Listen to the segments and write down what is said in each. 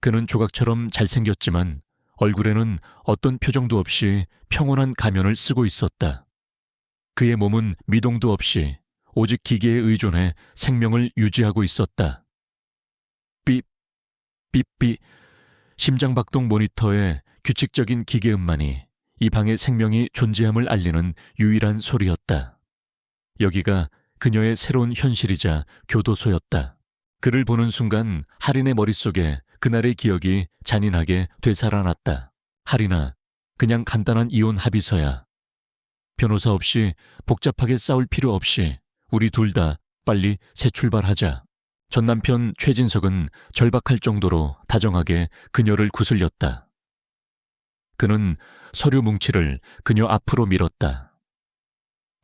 그는 조각처럼 잘생겼지만 얼굴에는 어떤 표정도 없이 평온한 가면을 쓰고 있었다. 그의 몸은 미동도 없이 오직 기계에 의존해 생명을 유지하고 있었다. 삐, 삐삐, 심장박동 모니터의 규칙적인 기계음만이 이 방의 생명이 존재함을 알리는 유일한 소리였다. 여기가 그녀의 새로운 현실이자 교도소였다. 그를 보는 순간 하린의 머릿속에 그날의 기억이 잔인하게 되살아났다. 하린아, 그냥 간단한 이혼 합의서야. 변호사 없이 복잡하게 싸울 필요 없이 우리 둘 다 빨리 새 출발하자. 전 남편 최진석은 절박할 정도로 다정하게 그녀를 구슬렸다. 그는 서류 뭉치를 그녀 앞으로 밀었다.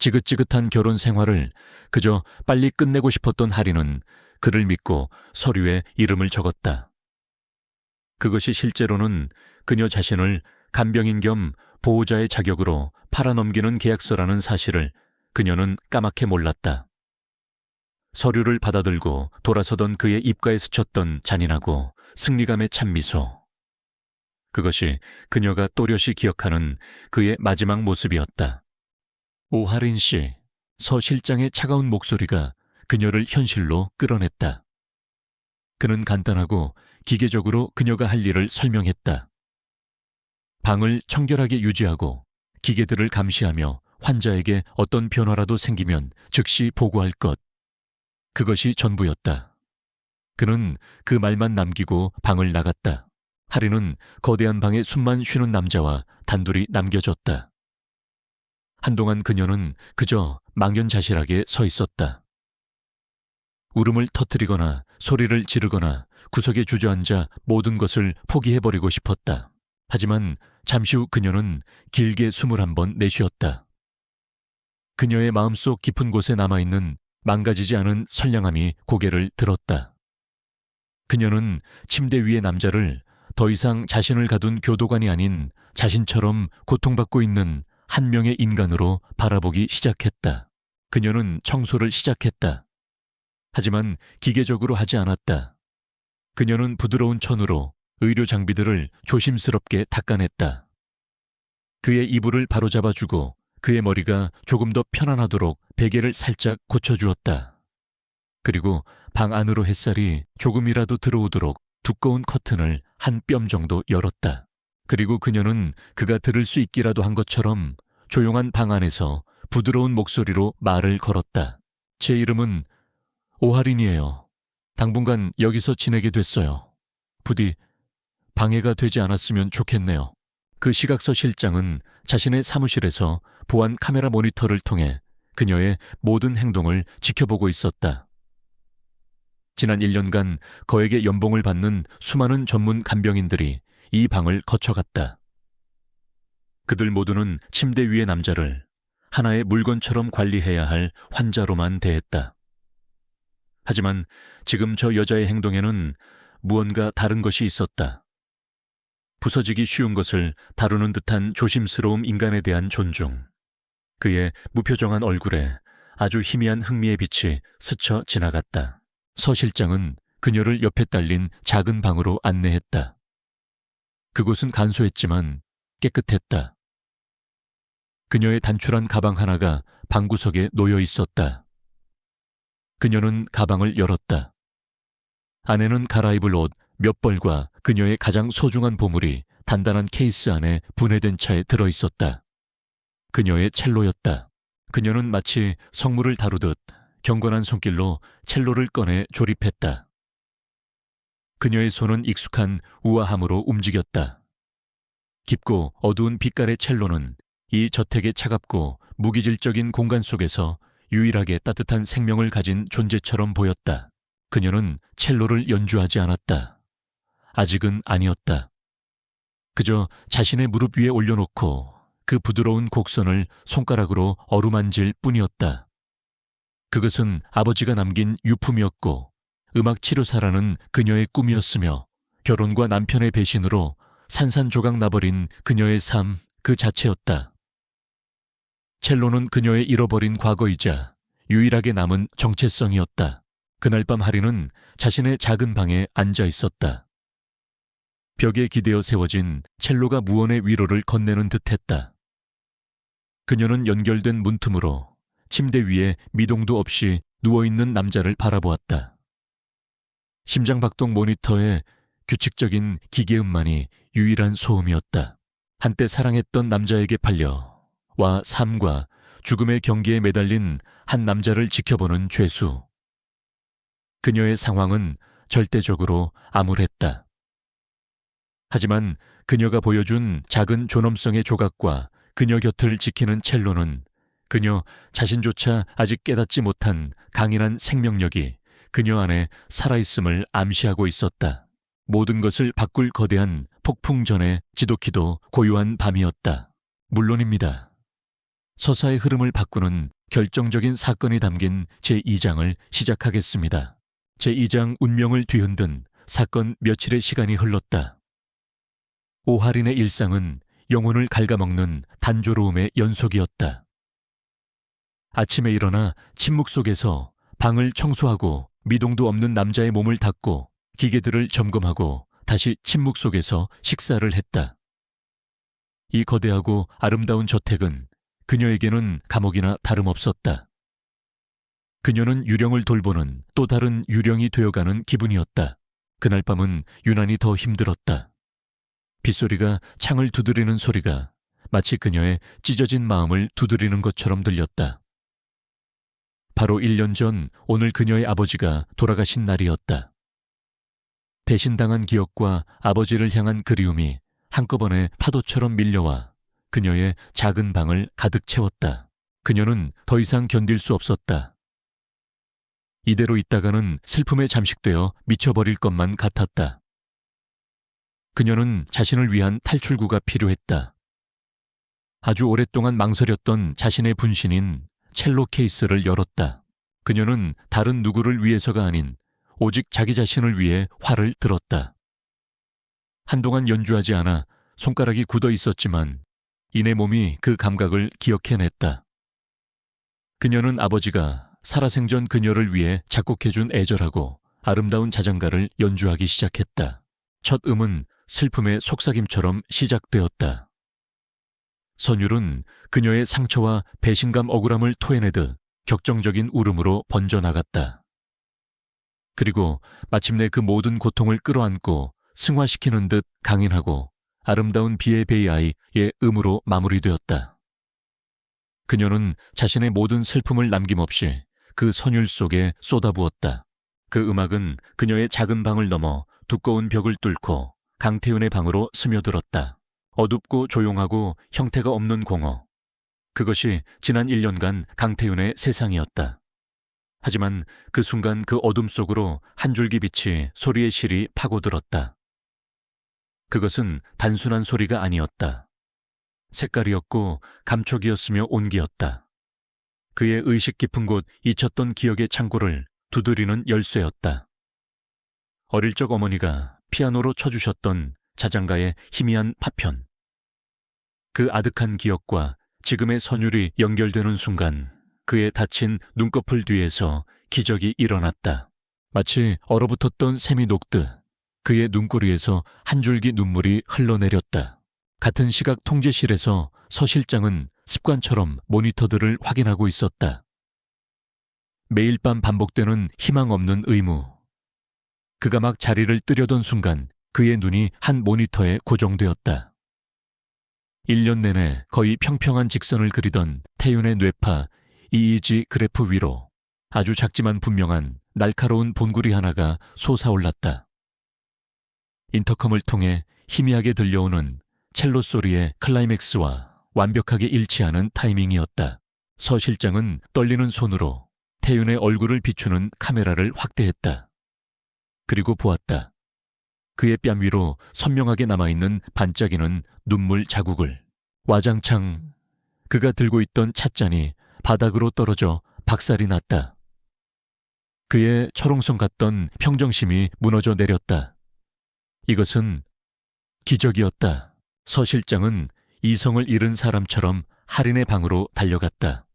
지긋지긋한 결혼 생활을 그저 빨리 끝내고 싶었던 하린은 그를 믿고 서류에 이름을 적었다. 그것이 실제로는 그녀 자신을 간병인 겸 보호자의 자격으로 팔아넘기는 계약서라는 사실을 그녀는 까맣게 몰랐다. 서류를 받아들고 돌아서던 그의 입가에 스쳤던 잔인하고 승리감에 찬 미소. 그것이 그녀가 또렷이 기억하는 그의 마지막 모습이었다. 오하린 씨, 서 실장의 차가운 목소리가 그녀를 현실로 끌어냈다. 그는 간단하고 기계적으로 그녀가 할 일을 설명했다. 방을 청결하게 유지하고 기계들을 감시하며 환자에게 어떤 변화라도 생기면 즉시 보고할 것. 그것이 전부였다. 그는 그 말만 남기고 방을 나갔다. 하린은 거대한 방에 숨만 쉬는 남자와 단둘이 남겨졌다. 한동안 그녀는 그저 망연자실하게 서 있었다. 울음을 터뜨리거나 소리를 지르거나 구석에 주저앉아 모든 것을 포기해버리고 싶었다. 하지만 잠시 후 그녀는 길게 숨을 한번 내쉬었다. 그녀의 마음속 깊은 곳에 남아있는 망가지지 않은 선량함이 고개를 들었다. 그녀는 침대 위의 남자를 더 이상 자신을 가둔 교도관이 아닌 자신처럼 고통받고 있는 한 명의 인간으로 바라보기 시작했다. 그녀는 청소를 시작했다. 하지만 기계적으로 하지 않았다. 그녀는 부드러운 천으로 의료 장비들을 조심스럽게 닦아냈다. 그의 이불을 바로잡아주고 그의 머리가 조금 더 편안하도록 베개를 살짝 고쳐주었다. 그리고 방 안으로 햇살이 조금이라도 들어오도록 두꺼운 커튼을 한 뼘 정도 열었다. 그리고 그녀는 그가 들을 수 있기라도 한 것처럼 조용한 방 안에서 부드러운 목소리로 말을 걸었다. 제 이름은 오하린이에요. 당분간 여기서 지내게 됐어요. 부디 방해가 되지 않았으면 좋겠네요. 그 시각서 실장은 자신의 사무실에서 보안 카메라 모니터를 통해 그녀의 모든 행동을 지켜보고 있었다. 지난 1년간 거액의 연봉을 받는 수많은 전문 간병인들이 이 방을 거쳐갔다. 그들 모두는 침대 위의 남자를 하나의 물건처럼 관리해야 할 환자로만 대했다. 하지만 지금 저 여자의 행동에는 무언가 다른 것이 있었다. 부서지기 쉬운 것을 다루는 듯한 조심스러움, 인간에 대한 존중. 그의 무표정한 얼굴에 아주 희미한 흥미의 빛이 스쳐 지나갔다. 서 실장은 그녀를 옆에 딸린 작은 방으로 안내했다. 그곳은 간소했지만 깨끗했다. 그녀의 단출한 가방 하나가 방구석에 놓여 있었다. 그녀는 가방을 열었다. 안에는 갈아입을 옷 몇 벌과 그녀의 가장 소중한 보물이 단단한 케이스 안에 분해된 차에 들어있었다. 그녀의 첼로였다. 그녀는 마치 성물을 다루듯 경건한 손길로 첼로를 꺼내 조립했다. 그녀의 손은 익숙한 우아함으로 움직였다. 깊고 어두운 빛깔의 첼로는 이 저택의 차갑고 무기질적인 공간 속에서 유일하게 따뜻한 생명을 가진 존재처럼 보였다. 그녀는 첼로를 연주하지 않았다. 아직은 아니었다. 그저 자신의 무릎 위에 올려놓고 그 부드러운 곡선을 손가락으로 어루만질 뿐이었다. 그것은 아버지가 남긴 유품이었고 음악치료사라는 그녀의 꿈이었으며 결혼과 남편의 배신으로 산산조각 나버린 그녀의 삶 그 자체였다. 첼로는 그녀의 잃어버린 과거이자 유일하게 남은 정체성이었다. 그날 밤 하린은 자신의 작은 방에 앉아 있었다. 벽에 기대어 세워진 첼로가 무언의 위로를 건네는 듯했다. 그녀는 연결된 문틈으로 침대 위에 미동도 없이 누워있는 남자를 바라보았다. 심장박동 모니터에 규칙적인 기계음만이 유일한 소음이었다. 한때 사랑했던 남자에게 팔려 와 삶과 죽음의 경계에 매달린 한 남자를 지켜보는 죄수. 그녀의 상황은 절대적으로 암울했다. 하지만 그녀가 보여준 작은 존엄성의 조각과 그녀 곁을 지키는 첼로는 그녀 자신조차 아직 깨닫지 못한 강인한 생명력이 그녀 안에 살아있음을 암시하고 있었다. 모든 것을 바꿀 거대한 폭풍 전에 지독히도 고요한 밤이었다. 물론입니다. 서사의 흐름을 바꾸는 결정적인 사건이 담긴 제2장을 시작하겠습니다. 제2장 운명을 뒤흔든 사건 며칠의 시간이 흘렀다. 오하린의 일상은 영혼을 갉아먹는 단조로움의 연속이었다. 아침에 일어나 침묵 속에서 방을 청소하고 미동도 없는 남자의 몸을 닦고 기계들을 점검하고 다시 침묵 속에서 식사를 했다. 이 거대하고 아름다운 저택은 그녀에게는 감옥이나 다름없었다. 그녀는 유령을 돌보는 또 다른 유령이 되어가는 기분이었다. 그날 밤은 유난히 더 힘들었다. 빗소리가 창을 두드리는 소리가 마치 그녀의 찢어진 마음을 두드리는 것처럼 들렸다. 바로 1년 전 오늘 그녀의 아버지가 돌아가신 날이었다. 배신당한 기억과 아버지를 향한 그리움이 한꺼번에 파도처럼 밀려와 그녀의 작은 방을 가득 채웠다. 그녀는 더 이상 견딜 수 없었다. 이대로 있다가는 슬픔에 잠식되어 미쳐버릴 것만 같았다. 그녀는 자신을 위한 탈출구가 필요했다. 아주 오랫동안 망설였던 자신의 분신인 첼로 케이스를 열었다. 그녀는 다른 누구를 위해서가 아닌 오직 자기 자신을 위해 활을 들었다. 한동안 연주하지 않아 손가락이 굳어 있었지만 이내 몸이 그 감각을 기억해냈다. 그녀는 아버지가 살아생전 그녀를 위해 작곡해준 애절하고 아름다운 자장가를 연주하기 시작했다. 첫 음은 슬픔의 속삭임처럼 시작되었다. 선율은 그녀의 상처와 배신감 억울함을 토해내듯 격정적인 울음으로 번져나갔다. 그리고 마침내 그 모든 고통을 끌어안고 승화시키는 듯 강인하고 아름다운 비에베이아이의 음으로 마무리되었다. 그녀는 자신의 모든 슬픔을 남김없이 그 선율 속에 쏟아부었다. 그 음악은 그녀의 작은 방을 넘어 두꺼운 벽을 뚫고 강태윤의 방으로 스며들었다. 어둡고 조용하고 형태가 없는 공허. 그것이 지난 1년간 강태윤의 세상이었다. 하지만 그 순간 그 어둠 속으로 한 줄기 빛이 소리의 실이 파고들었다. 그것은 단순한 소리가 아니었다. 색깔이었고 감촉이었으며 온기였다. 그의 의식 깊은 곳 잊혔던 기억의 창고를 두드리는 열쇠였다. 어릴 적 어머니가 피아노로 쳐주셨던 자장가의 희미한 파편. 그 아득한 기억과 지금의 선율이 연결되는 순간 그의 다친 눈꺼풀 뒤에서 기적이 일어났다. 마치 얼어붙었던 샘이 녹듯 그의 눈꼬리에서 한 줄기 눈물이 흘러내렸다. 같은 시각 통제실에서 서 실장은 습관처럼 모니터들을 확인하고 있었다. 매일 밤 반복되는 희망 없는 의무. 그가 막 자리를 뜨려던 순간 그의 눈이 한 모니터에 고정되었다. 1년 내내 거의 평평한 직선을 그리던 태윤의 뇌파 EEG 그래프 위로 아주 작지만 분명한 날카로운 본구리 하나가 솟아올랐다. 인터컴을 통해 희미하게 들려오는 첼로 소리의 클라이맥스와 완벽하게 일치하는 타이밍이었다. 서 실장은 떨리는 손으로 태윤의 얼굴을 비추는 카메라를 확대했다. 그리고 보았다. 그의 뺨 위로 선명하게 남아있는 반짝이는 눈물 자국을. 와장창 그가 들고 있던 찻잔이 바닥으로 떨어져 박살이 났다. 그의 철옹성 같던 평정심이 무너져 내렸다. 이것은 기적이었다. 서 실장은 이성을 잃은 사람처럼 할인의 방으로 달려갔다.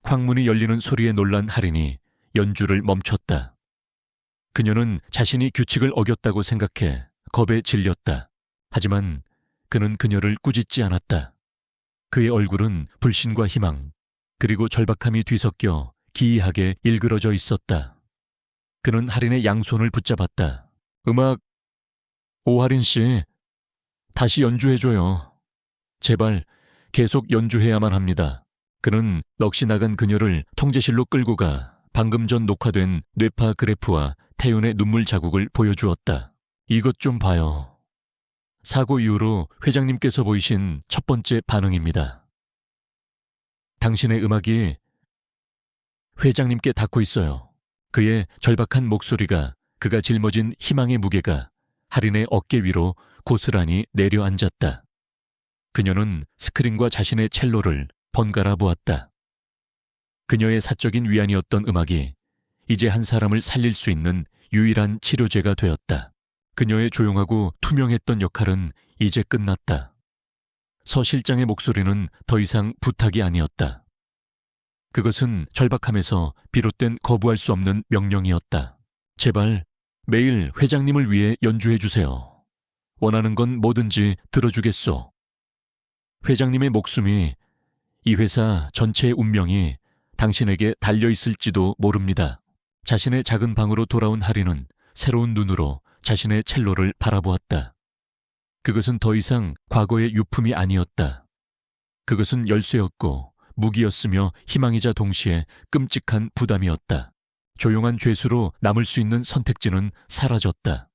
광문이 열리는 소리에 놀란 할인이 연주를 멈췄다. 그녀는 자신이 규칙을 어겼다고 생각해 겁에 질렸다. 하지만 그는 그녀를 꾸짖지 않았다. 그의 얼굴은 불신과 희망, 그리고 절박함이 뒤섞여 기이하게 일그러져 있었다. 그는 할인의 양손을 붙잡았다. 음악, 오할인 씨, 다시 연주해줘요. 제발 계속 연주해야만 합니다. 그는 넋이 나간 그녀를 통제실로 끌고 가 방금 전 녹화된 뇌파 그래프와 태윤의 눈물 자국을 보여주었다. 이것 좀 봐요. 사고 이후로 회장님께서 보이신 첫 번째 반응입니다. 당신의 음악이 회장님께 닿고 있어요. 그의 절박한 목소리가, 그가 짊어진 희망의 무게가 할인의 어깨 위로 고스란히 내려앉았다. 그녀는 스크린과 자신의 첼로를 번갈아 보았다. 그녀의 사적인 위안이었던 음악이 이제 한 사람을 살릴 수 있는 유일한 치료제가 되었다. 그녀의 조용하고 투명했던 역할은 이제 끝났다. 서 실장의 목소리는 더 이상 부탁이 아니었다. 그것은 절박함에서 비롯된 거부할 수 없는 명령이었다. 제발 매일 회장님을 위해 연주해 주세요. 원하는 건 뭐든지 들어주겠소. 회장님의 목숨이, 이 회사 전체의 운명이 당신에게 달려있을지도 모릅니다. 자신의 작은 방으로 돌아온 할인은 새로운 눈으로 자신의 첼로를 바라보았다. 그것은 더 이상 과거의 유품이 아니었다. 그것은 열쇠였고 무기였으며 희망이자 동시에 끔찍한 부담이었다. 조용한 죄수로 남을 수 있는 선택지는 사라졌다.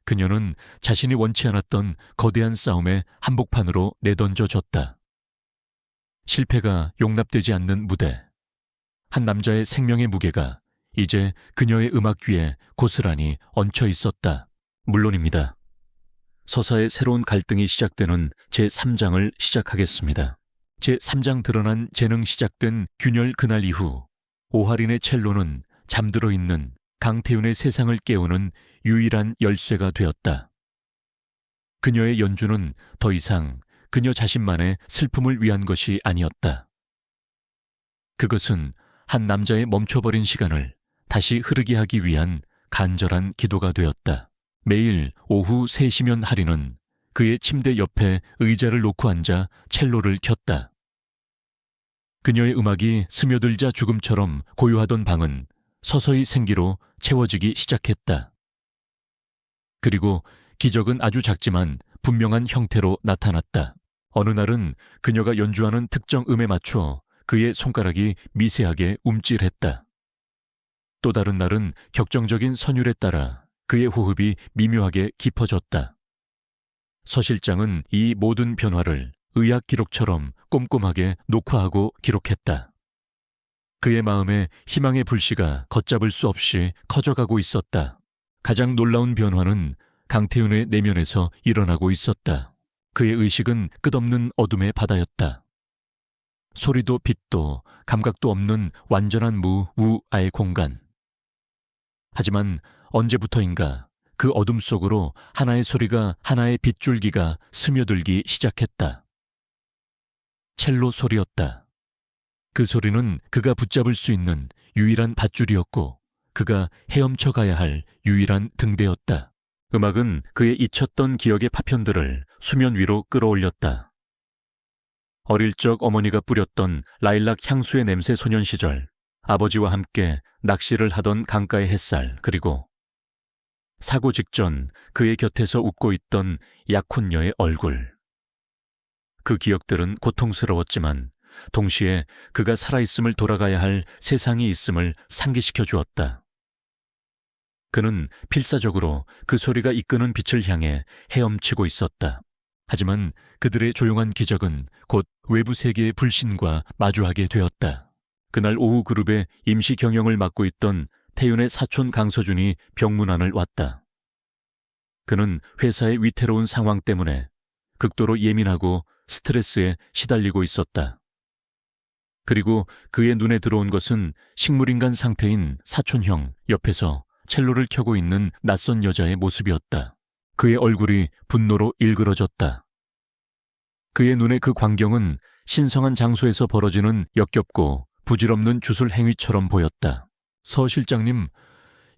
그녀는 자신이 원치 않았던 거대한 싸움의 한복판으로 내던져졌다. 실패가 용납되지 않는 무대. 한 남자의 생명의 무게가 이제 그녀의 음악 위에 고스란히 얹혀 있었다. 물론입니다. 서사의 새로운 갈등이 시작되는 제3장을 시작하겠습니다. 제3장 드러난 재능 시작된 균열 그날 이후 오할인의 첼로는 잠들어 있는 강태윤의 세상을 깨우는 유일한 열쇠가 되었다. 그녀의 연주는 더 이상 그녀 자신만의 슬픔을 위한 것이 아니었다. 그것은 한 남자의 멈춰버린 시간을 다시 흐르게 하기 위한 간절한 기도가 되었다. 매일 오후 3시면 할인은 그의 침대 옆에 의자를 놓고 앉아 첼로를 켰다. 그녀의 음악이 스며들자 죽음처럼 고요하던 방은 서서히 생기로 채워지기 시작했다. 그리고 기적은 아주 작지만 분명한 형태로 나타났다. 어느 날은 그녀가 연주하는 특정 음에 맞춰 그의 손가락이 미세하게 움찔했다. 또 다른 날은 격정적인 선율에 따라 그의 호흡이 미묘하게 깊어졌다. 서 실장은 이 모든 변화를 의학 기록처럼 꼼꼼하게 녹화하고 기록했다. 그의 마음에 희망의 불씨가 걷잡을 수 없이 커져가고 있었다. 가장 놀라운 변화는 강태윤의 내면에서 일어나고 있었다. 그의 의식은 끝없는 어둠의 바다였다. 소리도 빛도 감각도 없는 완전한 무우아의 공간. 하지만 언제부터인가 그 어둠 속으로 하나의 소리가, 하나의 빗줄기가 스며들기 시작했다. 첼로 소리였다. 그 소리는 그가 붙잡을 수 있는 유일한 밧줄이었고 그가 헤엄쳐 가야 할 유일한 등대였다. 음악은 그의 잊혔던 기억의 파편들을 수면 위로 끌어올렸다. 어릴 적 어머니가 뿌렸던 라일락 향수의 냄새 소년 시절, 아버지와 함께 낚시를 하던 강가의 햇살, 그리고 사고 직전 그의 곁에서 웃고 있던 약혼녀의 얼굴. 그 기억들은 고통스러웠지만 동시에 그가 살아있음을 돌아가야 할 세상이 있음을 상기시켜 주었다. 그는 필사적으로 그 소리가 이끄는 빛을 향해 헤엄치고 있었다. 하지만 그들의 조용한 기적은 곧 외부 세계의 불신과 마주하게 되었다. 그날 오후 그룹의 임시 경영을 맡고 있던 태윤의 사촌 강서준이 병문안을 왔다. 그는 회사의 위태로운 상황 때문에 극도로 예민하고 스트레스에 시달리고 있었다. 그리고 그의 눈에 들어온 것은 식물인간 상태인 사촌형 옆에서 첼로를 켜고 있는 낯선 여자의 모습이었다. 그의 얼굴이 분노로 일그러졌다. 그의 눈에 그 광경은 신성한 장소에서 벌어지는 역겹고 부질없는 주술 행위처럼 보였다. 서 실장님,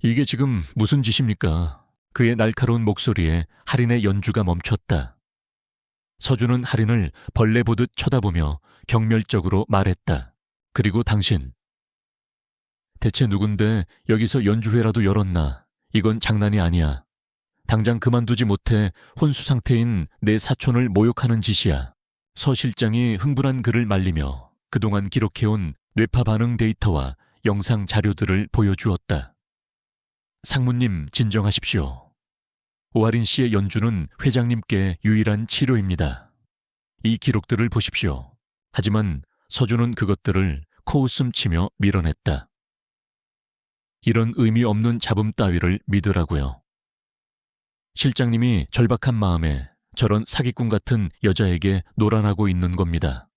이게 지금 무슨 짓입니까? 그의 날카로운 목소리에 할인의 연주가 멈췄다. 서준은 할인을 벌레 보듯 쳐다보며 경멸적으로 말했다. 그리고 당신. 대체 누군데 여기서 연주회라도 열었나? 이건 장난이 아니야. 당장 그만두지 못해 혼수 상태인 내 사촌을 모욕하는 짓이야. 서 실장이 흥분한 그를 말리며 그동안 기록해온 뇌파 반응 데이터와 영상 자료들을 보여주었다. 상무님, 진정하십시오. 오하린 씨의 연주는 회장님께 유일한 치료입니다. 이 기록들을 보십시오. 하지만 서준은 그것들을 코웃음 치며 밀어냈다. 이런 의미 없는 잡음 따위를 믿으라고요. 실장님이 절박한 마음에 저런 사기꾼 같은 여자에게 노란하고 있는 겁니다.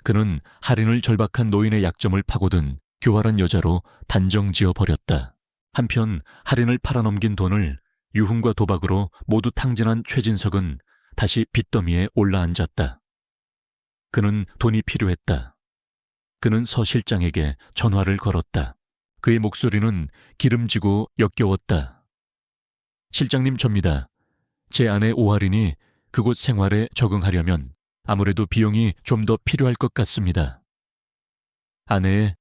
그는 할인을 절박한 노인의 약점을 파고든 교활한 여자로 단정지어 버렸다. 한편 할인을 팔아넘긴 돈을 유흥과 도박으로 모두 탕진한 최진석은 다시 빚더미에 올라앉았다. 그는 돈이 필요했다. 그는 서 실장에게 전화를 걸었다. 그의 목소리는 기름지고 역겨웠다. 실장님, 접니다. 제 아내 오하린이 그곳 생활에 적응하려면 아무래도 비용이 좀 더 필요할 것 같습니다. 아내의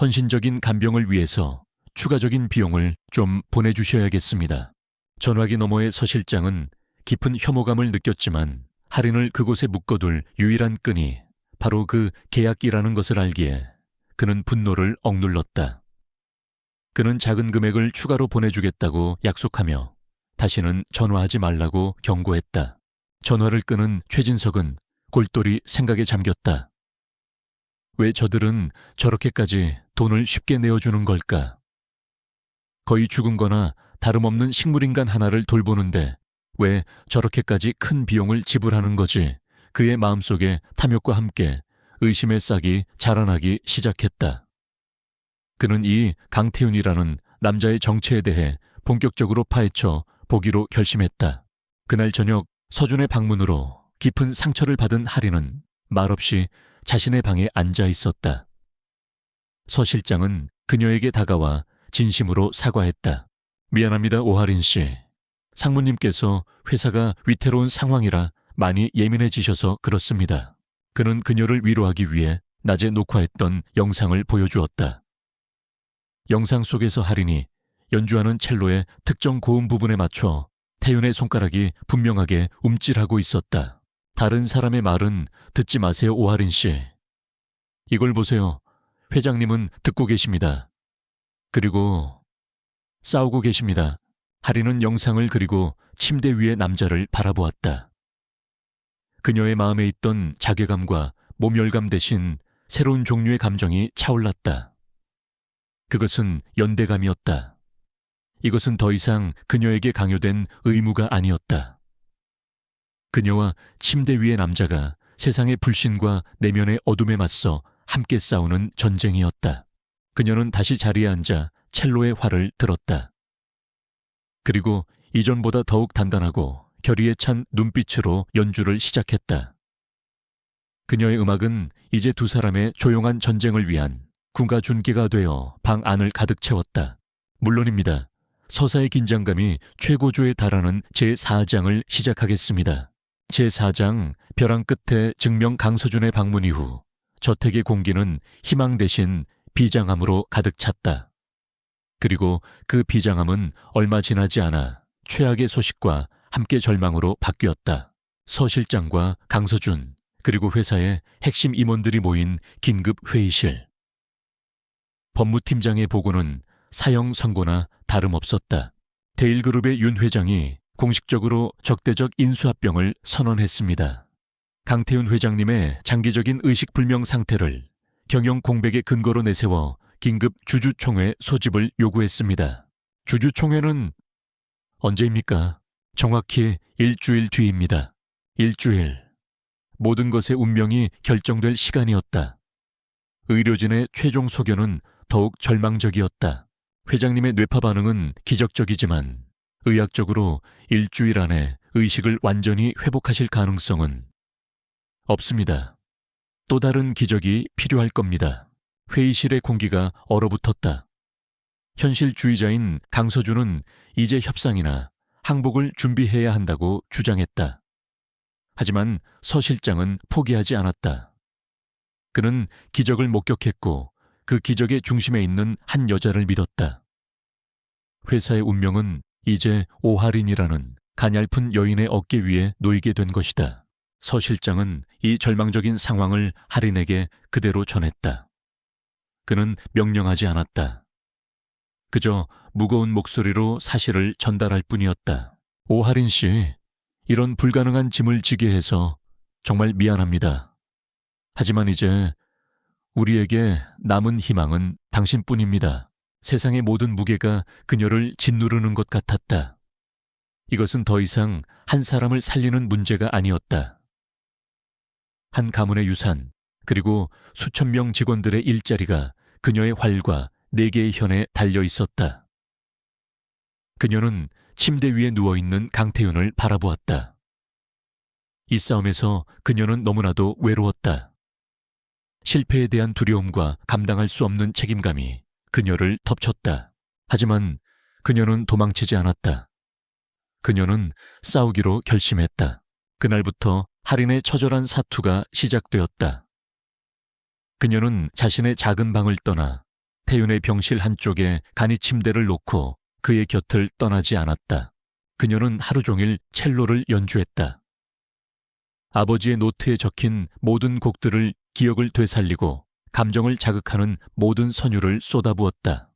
헌신적인 간병을 위해서 추가적인 비용을 좀 보내주셔야겠습니다. 전화기 너머의 서 실장은 깊은 혐오감을 느꼈지만 할인을 그곳에 묶어둘 유일한 끈이 바로 그 계약이라는 것을 알기에 그는 분노를 억눌렀다. 그는 작은 금액을 추가로 보내주겠다고 약속하며 다시는 전화하지 말라고 경고했다. 전화를 끄는 최진석은 골똘히 생각에 잠겼다. 왜 저들은 저렇게까지 돈을 쉽게 내어주는 걸까? 거의 죽은 거나 다름없는 식물인간 하나를 돌보는데 왜 저렇게까지 큰 비용을 지불하는 거지? 그의 마음속에 탐욕과 함께 의심의 싹이 자라나기 시작했다. 그는 이 강태윤이라는 남자의 정체에 대해 본격적으로 파헤쳐 보기로 결심했다. 그날 저녁 서준의 방문으로 깊은 상처를 받은 할인은 말없이 자신의 방에 앉아 있었다. 서 실장은 그녀에게 다가와 진심으로 사과했다. 미안합니다, 오하린 씨. 상무님께서 회사가 위태로운 상황이라 많이 예민해지셔서 그렇습니다. 그는 그녀를 위로하기 위해 낮에 녹화했던 영상을 보여주었다. 영상 속에서 할인이 연주하는 첼로의 특정 고음 부분에 맞춰 태윤의 손가락이 분명하게 움찔하고 있었다. 다른 사람의 말은 듣지 마세요, 오하린 씨. 이걸 보세요. 회장님은 듣고 계십니다. 그리고 싸우고 계십니다. 할인은 영상을 그리고 침대 위의 남자를 바라보았다. 그녀의 마음에 있던 자괴감과 모멸감 대신 새로운 종류의 감정이 차올랐다. 그것은 연대감이었다. 이것은 더 이상 그녀에게 강요된 의무가 아니었다. 그녀와 침대 위의 남자가 세상의 불신과 내면의 어둠에 맞서 함께 싸우는 전쟁이었다. 그녀는 다시 자리에 앉아 첼로의 활을 들었다. 그리고 이전보다 더욱 단단하고 결의에 찬 눈빛으로 연주를 시작했다. 그녀의 음악은 이제 두 사람의 조용한 전쟁을 위한 군가 준기가 되어 방 안을 가득 채웠다. 물론입니다. 서사의 긴장감이 최고조에 달하는 제4장을 시작하겠습니다. 제4장 벼랑 끝에 증명 강서준의 방문 이후 저택의 공기는 희망 대신 비장함으로 가득 찼다. 그리고 그 비장함은 얼마 지나지 않아 최악의 소식과 함께 절망으로 바뀌었다. 서 실장과 강서준 그리고 회사의 핵심 임원들이 모인 긴급 회의실. 법무팀장의 보고는 사형 선고나 다름없었다. 데일그룹의 윤 회장이 공식적으로 적대적 인수합병을 선언했습니다. 강태윤 회장님의 장기적인 의식불명 상태를 경영 공백의 근거로 내세워 긴급 주주총회 소집을 요구했습니다. 주주총회는 언제입니까? 정확히 일주일 뒤입니다. 일주일. 모든 것의 운명이 결정될 시간이었다. 의료진의 최종 소견은 더욱 절망적이었다. 회장님의 뇌파 반응은 기적적이지만 의학적으로 일주일 안에 의식을 완전히 회복하실 가능성은 없습니다. 또 다른 기적이 필요할 겁니다. 회의실의 공기가 얼어붙었다. 현실주의자인 강서주는 이제 협상이나 항복을 준비해야 한다고 주장했다. 하지만 서 실장은 포기하지 않았다. 그는 기적을 목격했고 그 기적의 중심에 있는 한 여자를 믿었다. 회사의 운명은 이제 오하린이라는 가냘픈 여인의 어깨 위에 놓이게 된 것이다. 서 실장은 이 절망적인 상황을 하린에게 그대로 전했다. 그는 명령하지 않았다. 그저 무거운 목소리로 사실을 전달할 뿐이었다. 오하린 씨, 이런 불가능한 짐을 지게 해서 정말 미안합니다. 하지만 이제 우리에게 남은 희망은 당신뿐입니다. 세상의 모든 무게가 그녀를 짓누르는 것 같았다. 이것은 더 이상 한 사람을 살리는 문제가 아니었다. 한 가문의 유산, 그리고 수천 명 직원들의 일자리가 그녀의 활과 4개의 현에 달려 있었다. 그녀는 침대 위에 누워있는 강태윤을 바라보았다. 이 싸움에서 그녀는 너무나도 외로웠다. 실패에 대한 두려움과 감당할 수 없는 책임감이 그녀를 덮쳤다. 하지만 그녀는 도망치지 않았다. 그녀는 싸우기로 결심했다. 그날부터 하린의 처절한 사투가 시작되었다. 그녀는 자신의 작은 방을 떠나 태윤의 병실 한쪽에 간이 침대를 놓고 그의 곁을 떠나지 않았다. 그녀는 하루 종일 첼로를 연주했다. 아버지의 노트에 적힌 모든 곡들을 기억을 되살리고 감정을 자극하는 모든 선율을 쏟아부었다.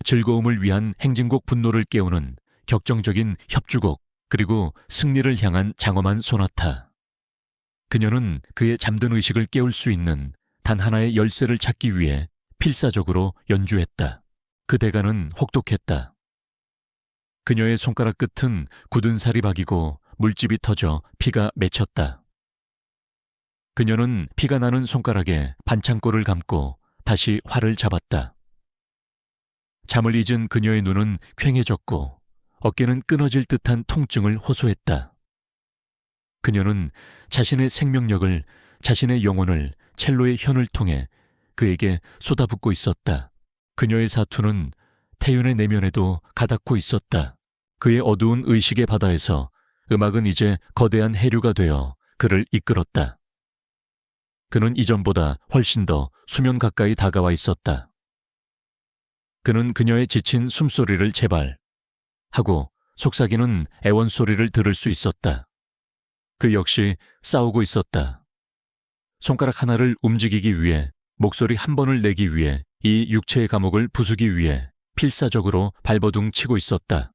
즐거움을 위한 행진곡 분노를 깨우는 격정적인 협주곡, 그리고 승리를 향한 장엄한 소나타. 그녀는 그의 잠든 의식을 깨울 수 있는 단 하나의 열쇠를 찾기 위해 필사적으로 연주했다. 그 대가는 혹독했다. 그녀의 손가락 끝은 굳은 살이 박이고 물집이 터져 피가 맺혔다. 그녀는 피가 나는 손가락에 반창고를 감고 다시 활을 잡았다. 잠을 잊은 그녀의 눈은 퀭해졌고 어깨는 끊어질 듯한 통증을 호소했다. 그녀는 자신의 생명력을, 자신의 영혼을 첼로의 현을 통해 그에게 쏟아붓고 있었다. 그녀의 사투는 태윤의 내면에도 가닿고 있었다. 그의 어두운 의식의 바다에서 음악은 이제 거대한 해류가 되어 그를 이끌었다. 그는 이전보다 훨씬 더 수면 가까이 다가와 있었다. 그는 그녀의 지친 숨소리를 제발 하고 속삭이는 애원소리를 들을 수 있었다. 그 역시 싸우고 있었다. 손가락 하나를 움직이기 위해, 목소리 한 번을 내기 위해, 이 육체의 감옥을 부수기 위해 필사적으로 발버둥 치고 있었다.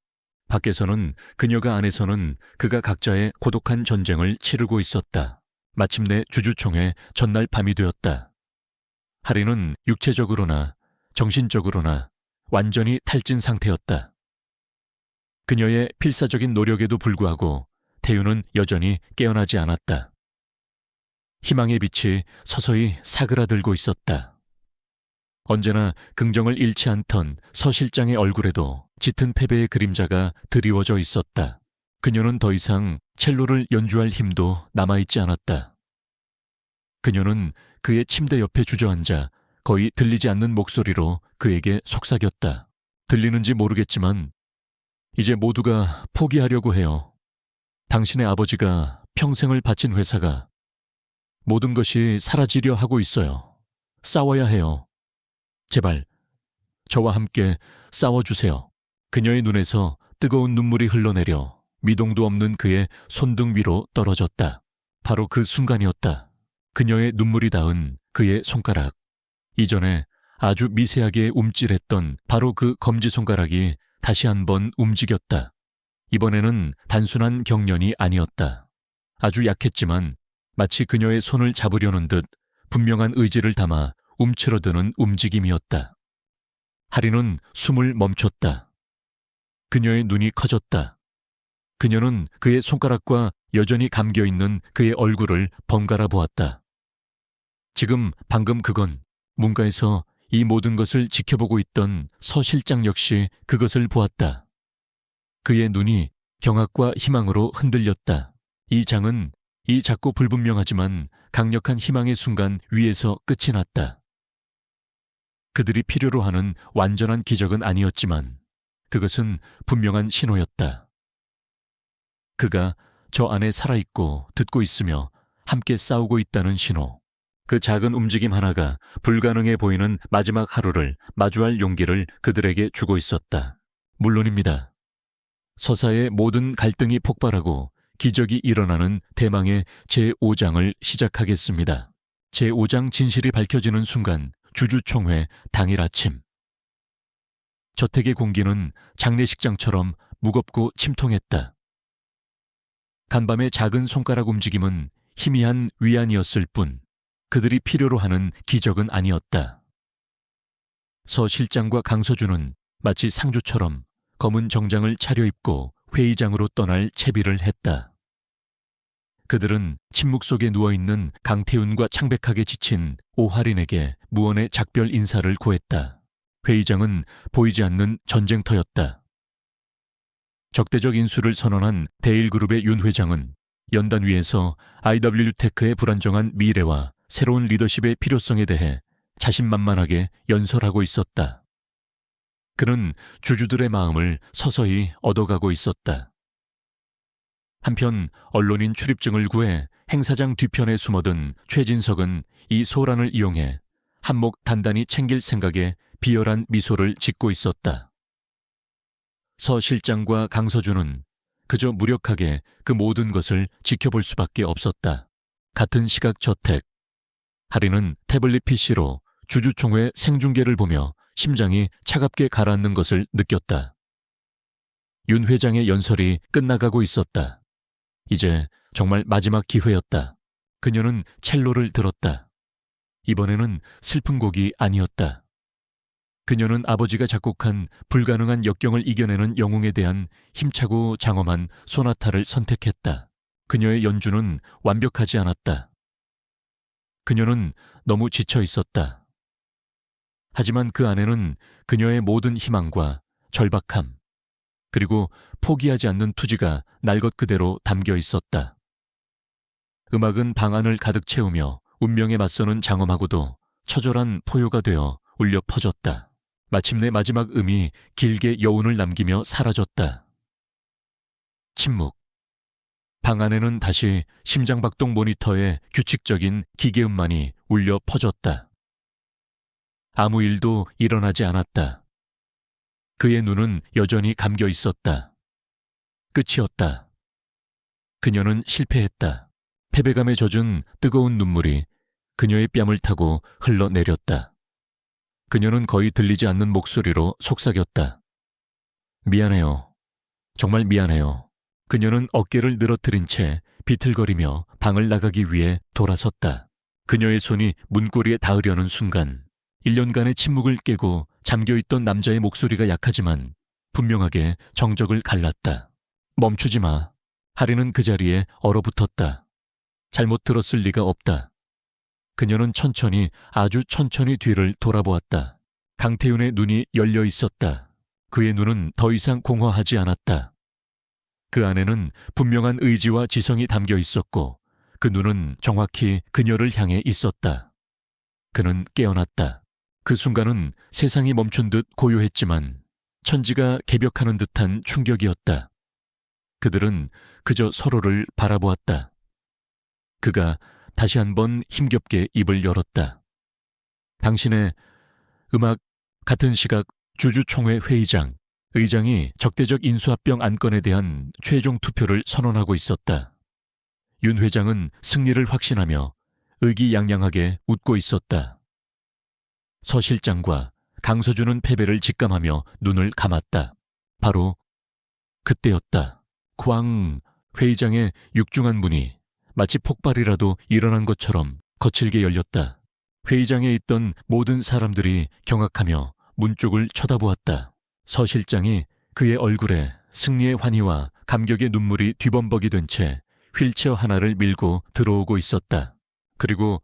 밖에서는, 그녀가 안에서는 그가 각자의 고독한 전쟁을 치르고 있었다. 마침내 주주총회 전날 밤이 되었다. 하린은 육체적으로나 정신적으로나 완전히 탈진 상태였다. 그녀의 필사적인 노력에도 불구하고 태윤은 여전히 깨어나지 않았다. 희망의 빛이 서서히 사그라들고 있었다. 언제나 긍정을 잃지 않던 서 실장의 얼굴에도 짙은 패배의 그림자가 드리워져 있었다. 그녀는 더 이상 첼로를 연주할 힘도 남아있지 않았다. 그녀는 그의 침대 옆에 주저앉아 거의 들리지 않는 목소리로 그에게 속삭였다. 들리는지 모르겠지만 이제 모두가 포기하려고 해요. 당신의 아버지가 평생을 바친 회사가 모든 것이 사라지려 하고 있어요. 싸워야 해요. 제발 저와 함께 싸워주세요. 그녀의 눈에서 뜨거운 눈물이 흘러내려 미동도 없는 그의 손등 위로 떨어졌다. 바로 그 순간이었다. 그녀의 눈물이 닿은 그의 손가락. 이전에 아주 미세하게 움찔했던 바로 그 검지손가락이 다시 한번 움직였다. 이번에는 단순한 경련이 아니었다. 아주 약했지만 마치 그녀의 손을 잡으려는 듯 분명한 의지를 담아 움츠러드는 움직임이었다. 하린은 숨을 멈췄다. 그녀의 눈이 커졌다. 그녀는 그의 손가락과 여전히 감겨있는 그의 얼굴을 번갈아 보았다. 방금 그건 문가에서 이 모든 것을 지켜보고 있던 서 실장 역시 그것을 보았다. 그의 눈이 경악과 희망으로 흔들렸다. 이 장은 이 작고 불분명하지만 강력한 희망의 순간 위에서 끝이 났다. 그들이 필요로 하는 완전한 기적은 아니었지만 그것은 분명한 신호였다. 그가 저 안에 살아있고 듣고 있으며 함께 싸우고 있다는 신호. 그 작은 움직임 하나가 불가능해 보이는 마지막 하루를 마주할 용기를 그들에게 주고 있었다. 물론입니다. 서사의 모든 갈등이 폭발하고 기적이 일어나는 대망의 제5장을 시작하겠습니다. 제5장 진실이 밝혀지는 순간 주주총회 당일 아침. 저택의 공기는 장례식장처럼 무겁고 침통했다. 간밤의 작은 손가락 움직임은 희미한 위안이었을 뿐 그들이 필요로 하는 기적은 아니었다. 서 실장과 강서준은 마치 상주처럼 검은 정장을 차려입고 회의장으로 떠날 채비를 했다. 그들은 침묵 속에 누워있는 강태훈과 창백하게 지친 오할인에게 무언의 작별 인사를 구했다. 회의장은 보이지 않는 전쟁터였다. 적대적 인수를 선언한 대일그룹의 윤 회장은 연단 위에서 IW테크의 불안정한 미래와 새로운 리더십의 필요성에 대해 자신만만하게 연설하고 있었다. 그는 주주들의 마음을 서서히 얻어가고 있었다. 한편 언론인 출입증을 구해 행사장 뒤편에 숨어든 최진석은 이 소란을 이용해 한몫 단단히 챙길 생각에 비열한 미소를 짓고 있었다. 서 실장과 강서준은 그저 무력하게 그 모든 것을 지켜볼 수밖에 없었다. 같은 시각 저택. 할인은 태블릿 PC로 주주총회 생중계를 보며 심장이 차갑게 가라앉는 것을 느꼈다. 윤 회장의 연설이 끝나가고 있었다. 이제 정말 마지막 기회였다. 그녀는 첼로를 들었다. 이번에는 슬픈 곡이 아니었다. 그녀는 아버지가 작곡한 불가능한 역경을 이겨내는 영웅에 대한 힘차고 장엄한 소나타를 선택했다. 그녀의 연주는 완벽하지 않았다. 그녀는 너무 지쳐 있었다. 하지만 그 안에는 그녀의 모든 희망과 절박함, 그리고 포기하지 않는 투지가 날 것 그대로 담겨 있었다. 음악은 방 안을 가득 채우며 운명에 맞서는 장엄하고도 처절한 포효가 되어 울려 퍼졌다. 마침내 마지막 음이 길게 여운을 남기며 사라졌다. 침묵. 방 안에는 다시 심장박동 모니터의 규칙적인 기계음만이 울려 퍼졌다. 아무 일도 일어나지 않았다. 그의 눈은 여전히 감겨 있었다. 끝이었다. 그녀는 실패했다. 패배감에 젖은 뜨거운 눈물이 그녀의 뺨을 타고 흘러내렸다. 그녀는 거의 들리지 않는 목소리로 속삭였다. 미안해요. 정말 미안해요. 그녀는 어깨를 늘어뜨린 채 비틀거리며 방을 나가기 위해 돌아섰다. 그녀의 손이 문고리에 닿으려는 순간 1년간의 침묵을 깨고 잠겨있던 남자의 목소리가 약하지만 분명하게 정적을 갈랐다. 멈추지 마. 할인은 그 자리에 얼어붙었다. 잘못 들었을 리가 없다. 그녀는 천천히, 아주 천천히 뒤를 돌아보았다. 강태윤의 눈이 열려 있었다. 그의 눈은 더 이상 공허하지 않았다. 그 안에는 분명한 의지와 지성이 담겨 있었고 그 눈은 정확히 그녀를 향해 있었다. 그는 깨어났다. 그 순간은 세상이 멈춘 듯 고요했지만 천지가 개벽하는 듯한 충격이었다. 그들은 그저 서로를 바라보았다. 그가 다시 한번 힘겹게 입을 열었다. 당신의 음악 같은 시각 주주총회 회의장, 의장이 적대적 인수합병 안건에 대한 최종 투표를 선언하고 있었다. 윤 회장은 승리를 확신하며 의기양양하게 웃고 있었다. 서 실장과 강서준은 패배를 직감하며 눈을 감았다. 바로 그때였다. 쾅! 회의장의 육중한 문이 마치 폭발이라도 일어난 것처럼 거칠게 열렸다. 회의장에 있던 모든 사람들이 경악하며 문 쪽을 쳐다보았다. 서 실장이 그의 얼굴에 승리의 환희와 감격의 눈물이 뒤범벅이 된 채 휠체어 하나를 밀고 들어오고 있었다. 그리고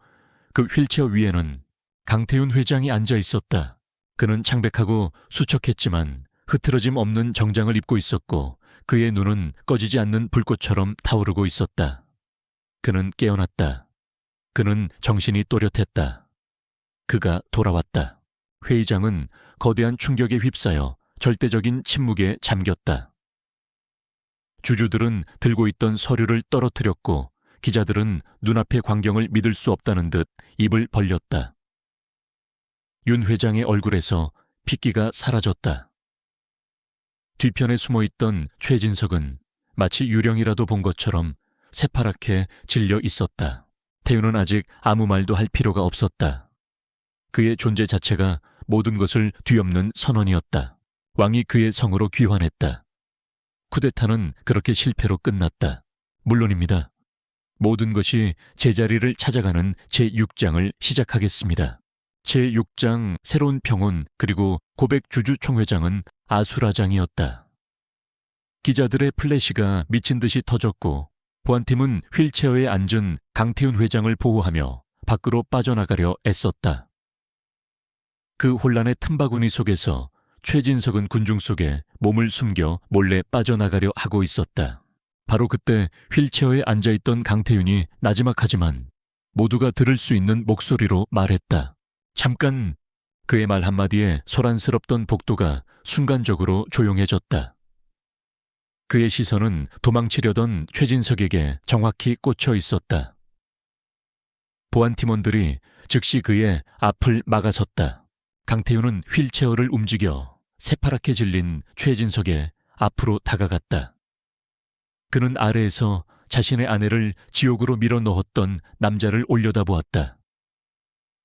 그 휠체어 위에는 강태윤 회장이 앉아 있었다. 그는 창백하고 수척했지만 흐트러짐 없는 정장을 입고 있었고 그의 눈은 꺼지지 않는 불꽃처럼 타오르고 있었다. 그는 깨어났다. 그는 정신이 또렷했다. 그가 돌아왔다. 회의장은 거대한 충격에 휩싸여 절대적인 침묵에 잠겼다. 주주들은 들고 있던 서류를 떨어뜨렸고 기자들은 눈앞의 광경을 믿을 수 없다는 듯 입을 벌렸다. 윤 회장의 얼굴에서 핏기가 사라졌다. 뒤편에 숨어있던 최진석은 마치 유령이라도 본 것처럼 새파랗게 질려 있었다. 태윤은 아직 아무 말도 할 필요가 없었다. 그의 존재 자체가 모든 것을 뒤엎는 선언이었다. 왕이 그의 성으로 귀환했다. 쿠데타는 그렇게 실패로 끝났다. 물론입니다. 모든 것이 제자리를 찾아가는 제6장을 시작하겠습니다. 제6장 새로운 평온 그리고 고백 주주 총회장은 아수라장이었다. 기자들의 플래시가 미친 듯이 터졌고 보안팀은 휠체어에 앉은 강태훈 회장을 보호하며 밖으로 빠져나가려 애썼다. 그 혼란의 틈바구니 속에서 최진석은 군중 속에 몸을 숨겨 몰래 빠져나가려 하고 있었다. 바로 그때 휠체어에 앉아있던 강태윤이 나지막하지만 모두가 들을 수 있는 목소리로 말했다. 잠깐! 그의 말 한마디에 소란스럽던 복도가 순간적으로 조용해졌다. 그의 시선은 도망치려던 최진석에게 정확히 꽂혀 있었다. 보안팀원들이 즉시 그의 앞을 막아섰다. 강태윤은 휠체어를 움직여 새파랗게 질린 최진석의 앞으로 다가갔다. 그는 아래에서 자신의 아내를 지옥으로 밀어넣었던 남자를 올려다보았다.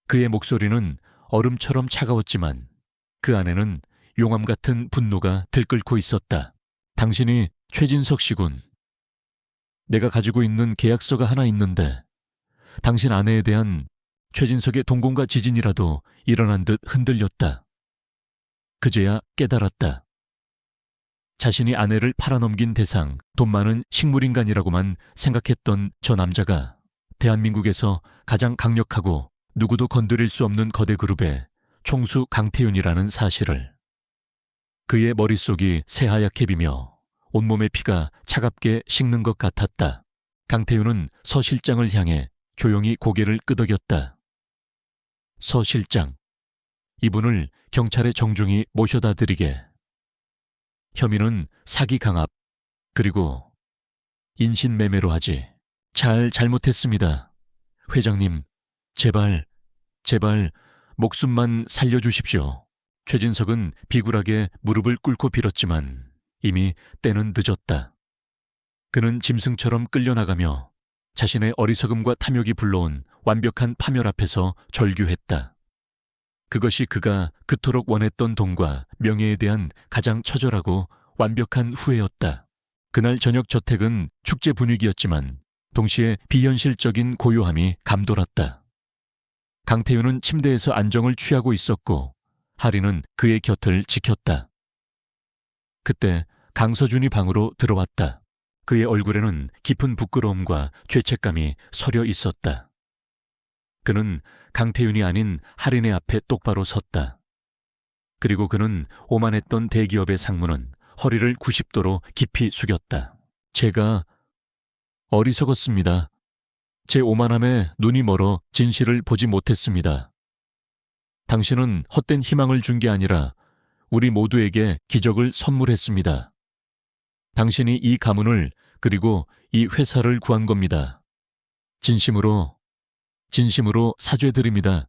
그의 목소리는 얼음처럼 차가웠지만 그 안에는 용암 같은 분노가 들끓고 있었다. 당신이 최진석 씨군. 내가 가지고 있는 계약서가 하나 있는데 당신 아내에 대한 최진석의 동공과 지진이라도 일어난 듯 흔들렸다. 그제야 깨달았다. 자신이 아내를 팔아넘긴 대상, 돈 많은 식물인간이라고만 생각했던 저 남자가 대한민국에서 가장 강력하고 누구도 건드릴 수 없는 거대 그룹의 총수 강태윤이라는 사실을. 그의 머릿속이 새하얗게 비며 온몸의 피가 차갑게 식는 것 같았다. 강태윤은 서 실장을 향해 조용히 고개를 끄덕였다. 서 실장, 이분을 경찰에 정중히 모셔다 드리게. 혐의는 사기 강압, 그리고 인신매매로 하지. 잘못했습니다. 회장님, 제발 목숨만 살려주십시오. 최진석은 비굴하게 무릎을 꿇고 빌었지만 이미 때는 늦었다. 그는 짐승처럼 끌려나가며 자신의 어리석음과 탐욕이 불러온 완벽한 파멸 앞에서 절규했다. 그것이 그가 그토록 원했던 돈과 명예에 대한 가장 처절하고 완벽한 후회였다. 그날 저녁 저택은 축제 분위기였지만 동시에 비현실적인 고요함이 감돌았다. 강태윤은 침대에서 안정을 취하고 있었고 하리는 그의 곁을 지켰다. 그때 강서준이 방으로 들어왔다. 그의 얼굴에는 깊은 부끄러움과 죄책감이 서려 있었다. 그는 강태윤이 아닌 하린의 앞에 똑바로 섰다. 그리고 그는 오만했던 대기업의 상무는 허리를 90도로 깊이 숙였다. 제가 어리석었습니다. 제 오만함에 눈이 멀어 진실을 보지 못했습니다. 당신은 헛된 희망을 준 게 아니라 우리 모두에게 기적을 선물했습니다. 당신이 이 가문을 그리고 이 회사를 구한 겁니다. 진심으로 사죄드립니다.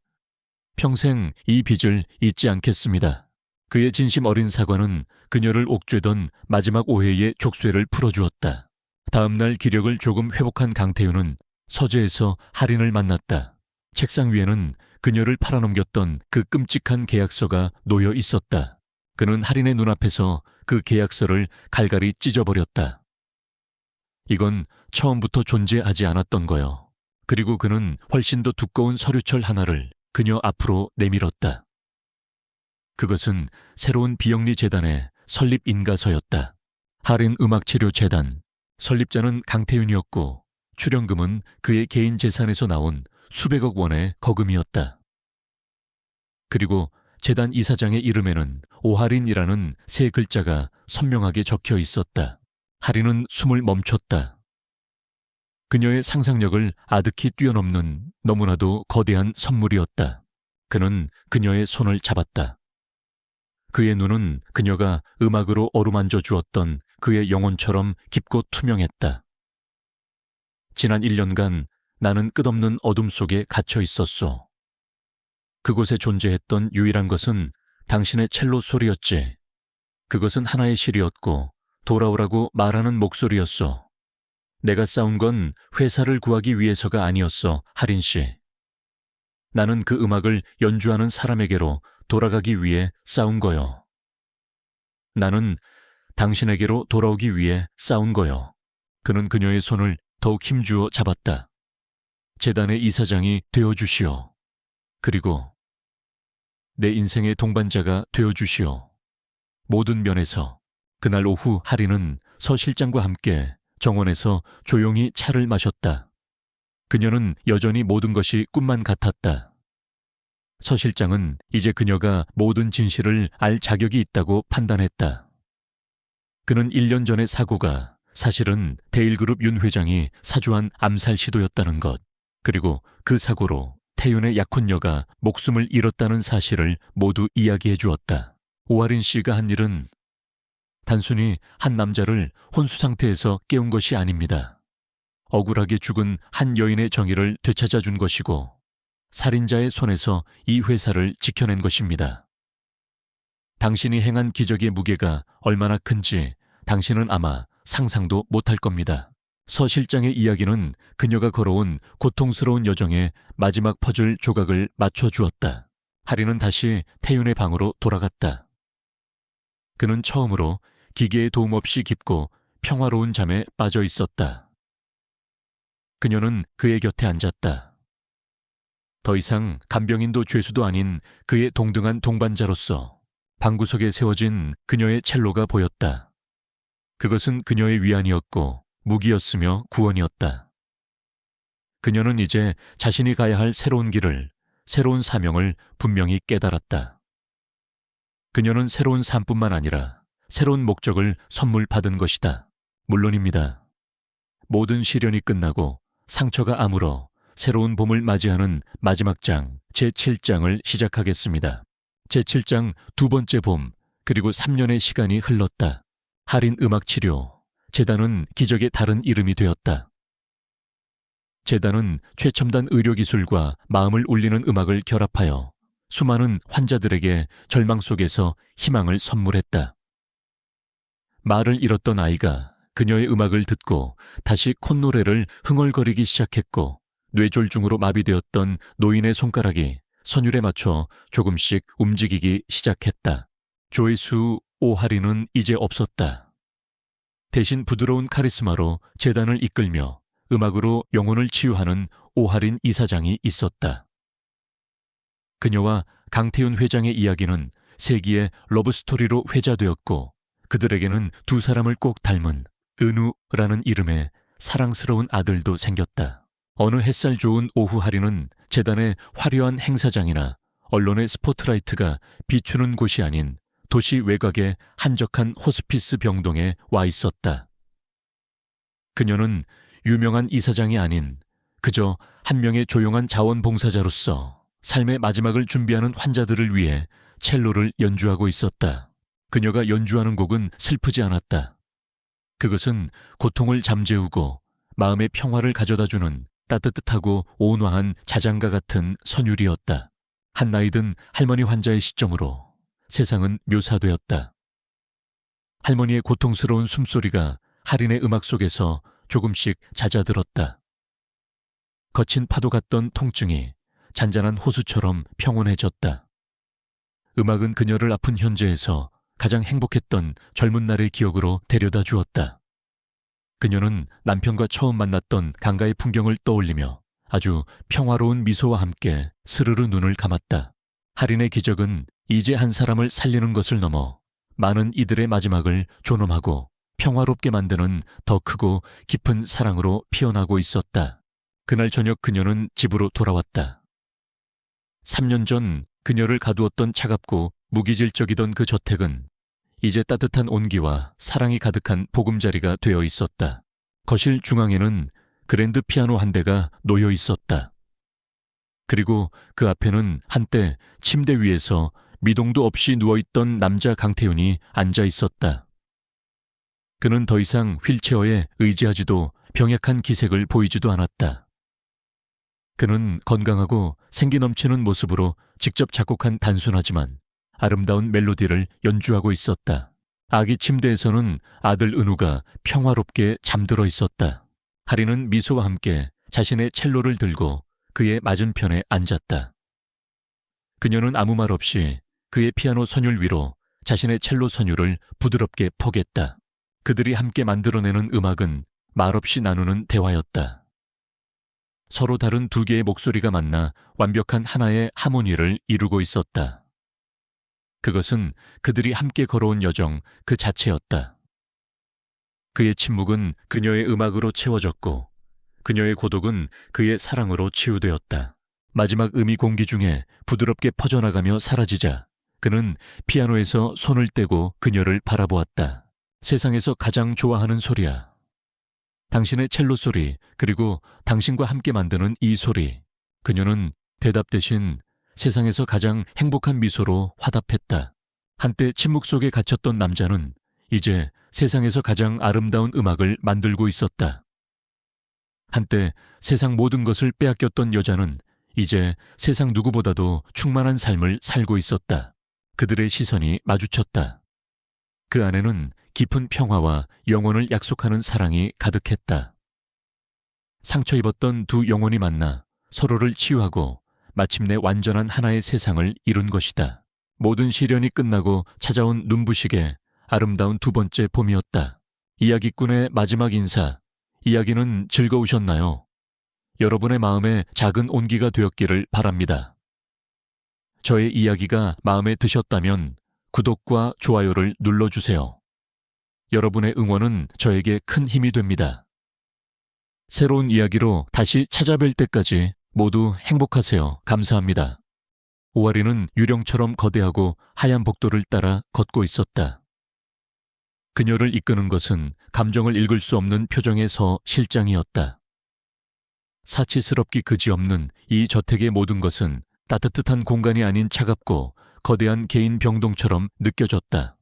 평생 이 빚을 잊지 않겠습니다. 그의 진심 어린 사과는 그녀를 옥죄던 마지막 오해의 족쇄를 풀어주었다. 다음 날 기력을 조금 회복한 강태윤은 서재에서 하린을 만났다. 책상 위에는 그녀를 팔아넘겼던 그 끔찍한 계약서가 놓여 있었다. 그는 하린의 눈앞에서 그 계약서를 갈갈이 찢어버렸다. 이건 처음부터 존재하지 않았던 거요. 그리고 그는 훨씬 더 두꺼운 서류철 하나를 그녀 앞으로 내밀었다. 그것은 새로운 비영리 재단의 설립 인가서였다. 하린 음악치료재단, 설립자는 강태윤이었고 출연금은 그의 개인 재산에서 나온 수백억 원의 거금이었다. 그리고 재단 이사장의 이름에는 오하린이라는 세 글자가 선명하게 적혀 있었다. 하린은 숨을 멈췄다. 그녀의 상상력을 아득히 뛰어넘는 너무나도 거대한 선물이었다. 그는 그녀의 손을 잡았다. 그의 눈은 그녀가 음악으로 어루만져 주었던 그의 영혼처럼 깊고 투명했다. 지난 1년간 나는 끝없는 어둠 속에 갇혀 있었소. 그곳에 존재했던 유일한 것은 당신의 첼로 소리였지. 그것은 하나의 시리였고 돌아오라고 말하는 목소리였소. 내가 싸운 건 회사를 구하기 위해서가 아니었어, 하린 씨. 나는 그 음악을 연주하는 사람에게로 돌아가기 위해 싸운 거요. 나는 당신에게로 돌아오기 위해 싸운 거요. 그는 그녀의 손을 더욱 힘주어 잡았다. 재단의 이사장이 되어주시오. 그리고 내 인생의 동반자가 되어주시오. 모든 면에서. 그날 오후 하린은 서 실장과 함께 정원에서 조용히 차를 마셨다. 그녀는 여전히 모든 것이 꿈만 같았다. 서 실장은 이제 그녀가 모든 진실을 알 자격이 있다고 판단했다. 그는 1년 전의 사고가 사실은 대일그룹 윤 회장이 사주한 암살 시도였다는 것, 그리고 그 사고로 태윤의 약혼녀가 목숨을 잃었다는 사실을 모두 이야기해 주었다. 오하린 씨가 한 일은 단순히 한 남자를 혼수 상태에서 깨운 것이 아닙니다. 억울하게 죽은 한 여인의 정의를 되찾아 준 것이고 살인자의 손에서 이 회사를 지켜낸 것입니다. 당신이 행한 기적의 무게가 얼마나 큰지 당신은 아마 상상도 못할 겁니다. 서 실장의 이야기는 그녀가 걸어온 고통스러운 여정의 마지막 퍼즐 조각을 맞춰주었다. 하린은 다시 태윤의 방으로 돌아갔다. 그는 처음으로 기계의 도움 없이 깊고 평화로운 잠에 빠져 있었다. 그녀는 그의 곁에 앉았다. 더 이상 간병인도 죄수도 아닌 그의 동등한 동반자로서 방구석에 세워진 그녀의 첼로가 보였다. 그것은 그녀의 위안이었고 무기였으며 구원이었다. 그녀는 이제 자신이 가야 할 새로운 길을, 새로운 사명을 분명히 깨달았다. 그녀는 새로운 삶뿐만 아니라 새로운 목적을 선물 받은 것이다. 물론입니다. 모든 시련이 끝나고 상처가 아물어 새로운 봄을 맞이하는 마지막 장 제7장을 시작하겠습니다. 제7장 두 번째 봄, 그리고 3년의 시간이 흘렀다. 할인 음악치료 재단은 기적의 다른 이름이 되었다. 재단은 최첨단 의료기술과 마음을 울리는 음악을 결합하여 수많은 환자들에게 절망 속에서 희망을 선물했다. 말을 잃었던 아이가 그녀의 음악을 듣고 다시 콧노래를 흥얼거리기 시작했고, 뇌졸중으로 마비되었던 노인의 손가락이 선율에 맞춰 조금씩 움직이기 시작했다. 조회수 오하린은 이제 없었다. 대신 부드러운 카리스마로 재단을 이끌며 음악으로 영혼을 치유하는 오하린 이사장이 있었다. 그녀와 강태윤 회장의 이야기는 세기의 러브스토리로 회자되었고, 그들에게는 두 사람을 꼭 닮은 은우라는 이름의 사랑스러운 아들도 생겼다. 어느 햇살 좋은 오후 하린은 재단의 화려한 행사장이나 언론의 스포트라이트가 비추는 곳이 아닌 도시 외곽의 한적한 호스피스 병동에 와 있었다. 그녀는 유명한 이사장이 아닌 그저 한 명의 조용한 자원봉사자로서 삶의 마지막을 준비하는 환자들을 위해 첼로를 연주하고 있었다. 그녀가 연주하는 곡은 슬프지 않았다. 그것은 고통을 잠재우고 마음의 평화를 가져다주는 따뜻하고 온화한 자장가 같은 선율이었다. 한 나이 든 할머니 환자의 시점으로 세상은 묘사되었다. 할머니의 고통스러운 숨소리가 할인의 음악 속에서 조금씩 잦아들었다. 거친 파도 같던 통증이 잔잔한 호수처럼 평온해졌다. 음악은 그녀를 아픈 현재에서 가장 행복했던 젊은 날의 기억으로 데려다 주었다. 그녀는 남편과 처음 만났던 강가의 풍경을 떠올리며 아주 평화로운 미소와 함께 스르르 눈을 감았다. 할인의 기적은 이제 한 사람을 살리는 것을 넘어 많은 이들의 마지막을 존엄하고 평화롭게 만드는 더 크고 깊은 사랑으로 피어나고 있었다. 그날 저녁 그녀는 집으로 돌아왔다. 3년 전 그녀를 가두었던 차갑고 무기질적이던 그 저택은 이제 따뜻한 온기와 사랑이 가득한 보금자리가 되어 있었다. 거실 중앙에는 그랜드 피아노 한 대가 놓여 있었다. 그리고 그 앞에는 한때 침대 위에서 미동도 없이 누워있던 남자 강태윤이 앉아 있었다. 그는 더 이상 휠체어에 의지하지도 병약한 기색을 보이지도 않았다. 그는 건강하고 생기 넘치는 모습으로 직접 작곡한 단순하지만 아름다운 멜로디를 연주하고 있었다. 아기 침대에서는 아들 은우가 평화롭게 잠들어 있었다. 하리는 미소와 함께 자신의 첼로를 들고 그의 맞은편에 앉았다. 그녀는 아무 말 없이 그의 피아노 선율 위로 자신의 첼로 선율을 부드럽게 포겠다. 그들이 함께 만들어내는 음악은 말없이 나누는 대화였다. 서로 다른 두 개의 목소리가 만나 완벽한 하나의 하모니를 이루고 있었다. 그것은 그들이 함께 걸어온 여정 그 자체였다. 그의 침묵은 그녀의 음악으로 채워졌고 그녀의 고독은 그의 사랑으로 치유되었다. 마지막 음이 공기 중에 부드럽게 퍼져나가며 사라지자 그는 피아노에서 손을 떼고 그녀를 바라보았다. 세상에서 가장 좋아하는 소리야. 당신의 첼로 소리, 그리고 당신과 함께 만드는 이 소리. 그녀는 대답 대신 세상에서 가장 행복한 미소로 화답했다. 한때 침묵 속에 갇혔던 남자는 이제 세상에서 가장 아름다운 음악을 만들고 있었다. 한때 세상 모든 것을 빼앗겼던 여자는 이제 세상 누구보다도 충만한 삶을 살고 있었다. 그들의 시선이 마주쳤다. 그 안에는 깊은 평화와 영원을 약속하는 사랑이 가득했다. 상처 입었던 두 영혼이 만나 서로를 치유하고 마침내 완전한 하나의 세상을 이룬 것이다. 모든 시련이 끝나고 찾아온 눈부시게 아름다운 두 번째 봄이었다. 이야기꾼의 마지막 인사. 이야기는 즐거우셨나요? 여러분의 마음에 작은 온기가 되었기를 바랍니다. 저의 이야기가 마음에 드셨다면 구독과 좋아요를 눌러주세요. 여러분의 응원은 저에게 큰 힘이 됩니다. 새로운 이야기로 다시 찾아뵐 때까지 모두 행복하세요. 감사합니다. 오아리는 유령처럼 거대하고 하얀 복도를 따라 걷고 있었다. 그녀를 이끄는 것은 감정을 읽을 수 없는 표정의 서 실장이었다. 사치스럽기 그지없는 이 저택의 모든 것은 따뜻한 공간이 아닌 차갑고 거대한 개인 병동처럼 느껴졌다.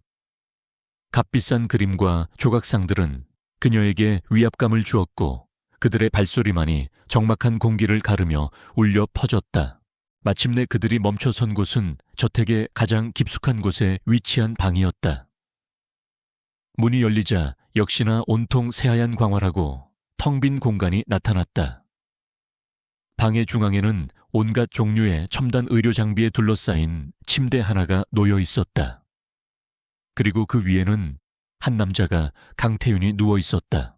값비싼 그림과 조각상들은 그녀에게 위압감을 주었고 그들의 발소리만이 적막한 공기를 가르며 울려 퍼졌다. 마침내 그들이 멈춰선 곳은 저택의 가장 깊숙한 곳에 위치한 방이었다. 문이 열리자 역시나 온통 새하얀 광활하고 텅 빈 공간이 나타났다. 방의 중앙에는 온갖 종류의 첨단 의료 장비에 둘러싸인 침대 하나가 놓여 있었다. 그리고 그 위에는 한 남자가 강태윤이 누워 있었다.